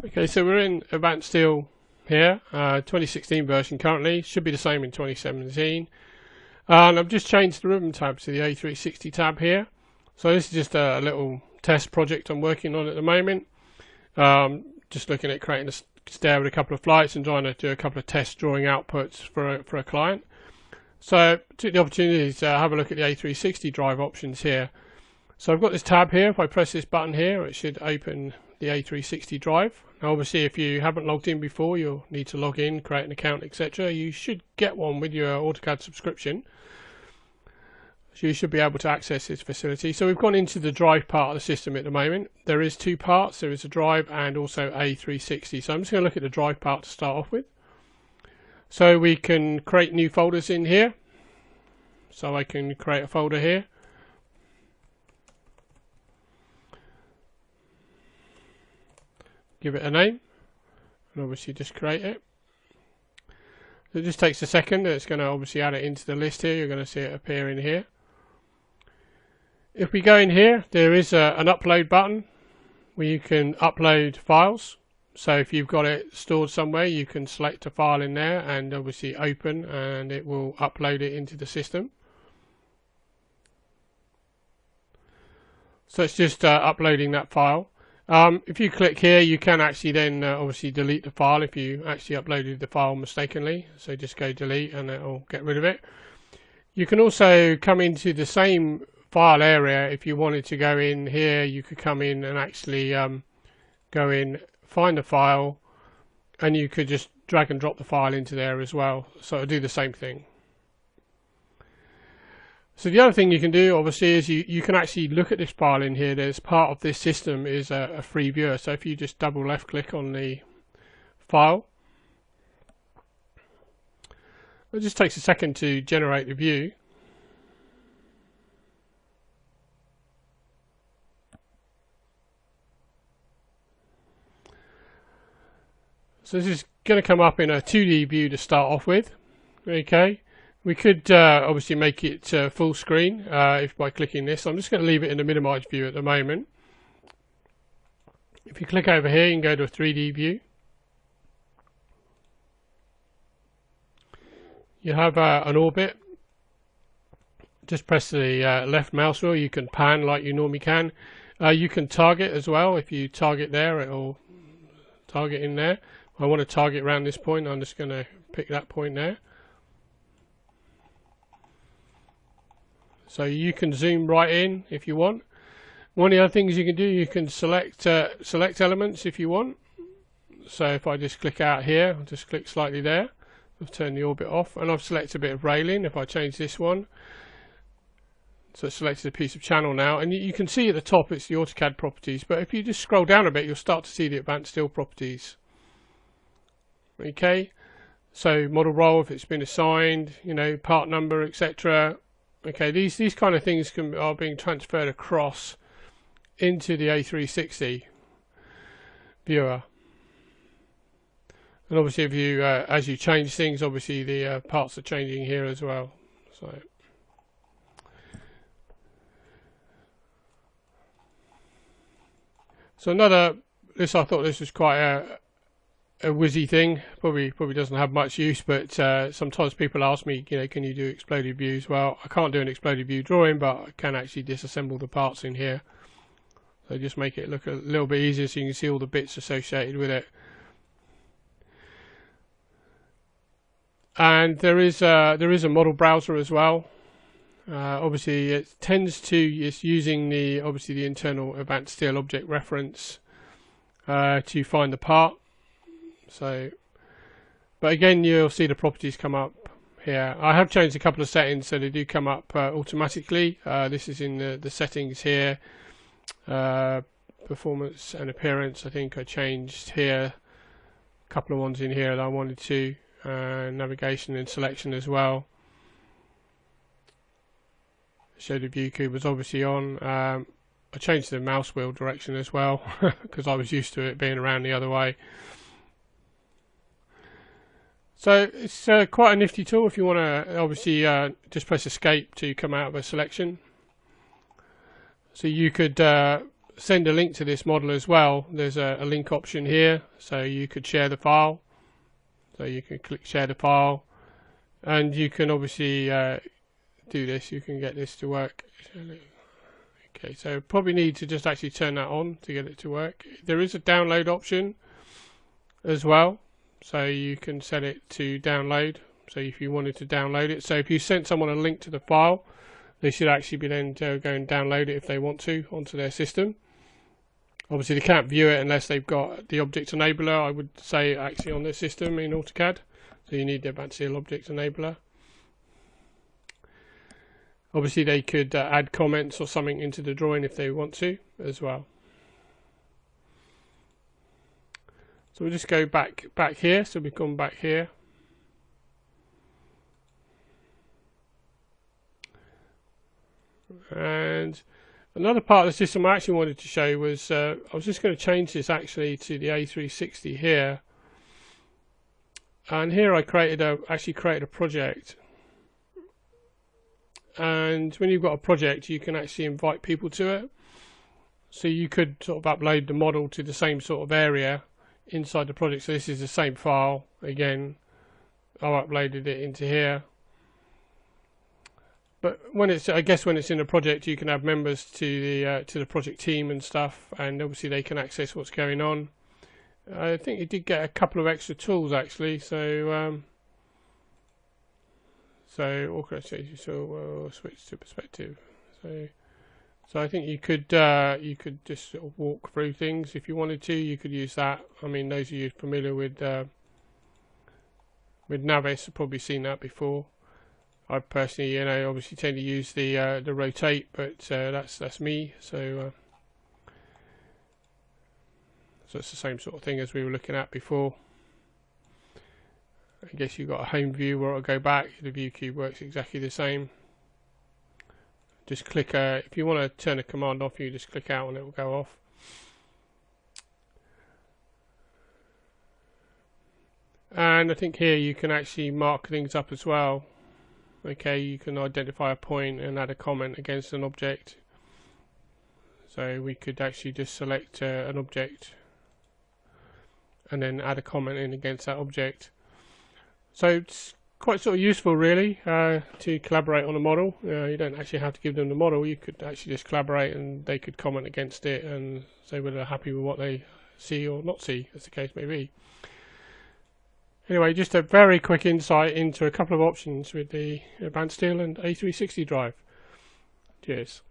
Okay, so we're in Advanced Steel here, 2016 version currently. Should be the same in 2017. And I've just changed the ribbon tab to the A360 tab here. So this is just a little test project I'm working on at the moment. Just looking at creating a stair with a couple of flights and trying to do a couple of test drawing outputs for a client. So I took the opportunity to have a look at the A360 Drive options here. So I've got this tab here. If I press this button here, it should open the A360 Drive. Now obviously if you haven't logged in before, you'll need to log in, create an account, etc. You should get one with your AutoCAD subscription. So you should be able to access this facility. So we've gone into the Drive part of the system at the moment. There is two parts. There is a Drive and also A360. So I'm just going to look at the Drive part to start off with. So we can create new folders in here. So I can create a folder here. Give it a name, and obviously just create it. It just takes a second. It's going to obviously add it into the list here. You're going to see it appear in here. If we go in here, there is an upload button where you can upload files. So if you've got it stored somewhere, you can select a file in there and obviously open, and it will upload it into the system. So it's just uploading that file. If you click here, you can actually then obviously delete the file if you actually uploaded the file mistakenly. So just go delete and it'll get rid of it. You can also come into the same file area. If you wanted to go in here, you could come in and actually go in, find the file, and you could just drag and drop the file into there as well. So it'll do the same thing. So the other thing you can do obviously is you can actually look at this file in here. There's part of this system is a free viewer. So if you just double left click on the file, it just takes a second to generate the view. So this is going to come up in a 2D view to start off with. Okay. We could obviously make it full screen if by clicking this. I'm just going to leave it in the minimized view at the moment. If you click over here, you can go to a 3D view. You have an orbit. Just press the left mouse wheel. You can pan like you normally can. You can target as well. If you target there, it will target in there. I want to target around this point. I'm just going to pick that point there. So you can zoom right in if you want. One of the other things you can do, you can select elements if you want. So if I just click out here, I'll just click slightly there. I've turned the orbit off, and I've selected a bit of railing. If I change this one, so it's selected a piece of channel now, and you can see at the top it's the AutoCAD properties. But if you just scroll down a bit, you'll start to see the Advanced Steel properties. Okay, so model role if it's been assigned, you know, part number, etc. Okay, these kind of things are being transferred across into the A360 viewer. And obviously if you as you change things, obviously the parts are changing here as well. So I thought this was quite a whizzy thing. Probably doesn't have much use, but sometimes people ask me, you know, can you do exploded views? Well, I can't do an exploded view drawing, but I can actually disassemble the parts in here. So just make it look a little bit easier so you can see all the bits associated with it. And there is a model browser as well. Obviously it's using the internal Advanced Steel object reference to find the part. So, but again, you'll see the properties come up here. I have changed a couple of settings so they do come up automatically. This is in the settings here. Performance and appearance, I think I changed here. A couple of ones in here that I wanted to. Navigation and selection as well. Show the view cube was obviously on. I changed the mouse wheel direction as well because I was used to it being around the other way. So it's quite a nifty tool if you want to obviously just press escape to come out of a selection. So you could send a link to this model as well, there's a link option here, so you could share the file. So you can click share the file, and you can obviously do this. You can get this to work. Okay, so probably need to just actually turn that on to get it to work. There is a download option as well, so you can set it to download. So if you wanted to download it, so if you sent someone a link to the file, they should actually be then to go and download it if they want to onto their system. Obviously they can't view it unless they've got the object enabler, I would say, actually on their system in AutoCAD. So you need the Advanced Steel object enabler. Obviously they could add comments or something into the drawing if they want to as well. So we'll just go back here. So we've gone back here. And another part of the system I actually wanted to show was I was just going to change this actually to the A360 here. And here I actually created a project. And when you've got a project, you can actually invite people to it. So you could sort of upload the model to the same sort of area inside the project. So this is the same file again. I've uploaded it into here. But when it's, I guess when it's in a project, you can have members to the project team and stuff, and obviously they can access what's going on. I think it did get a couple of extra tools actually. So we'll switch to perspective. So I think you could just sort of walk through things if you wanted to. You could use that. I mean, those of you familiar with Navis have probably seen that before. I personally, obviously tend to use the rotate, but that's me. So it's the same sort of thing as we were looking at before. I guess you've got a home view where it'll go back. The view cube works exactly the same. Just click, if you want to turn a command off, you just click out and it will go off. And I think here you can actually mark things up as well. Okay, you can identify a point and add a comment against an object. So we could actually just select an object and then add a comment in against that object. So it's quite sort of useful really to collaborate on a model. You don't actually have to give them the model, you could actually just collaborate and they could comment against it and say whether they're happy with what they see or not see, as the case may be. Anyway, just a very quick insight into a couple of options with the Advanced Steel and A360 Drive. Cheers.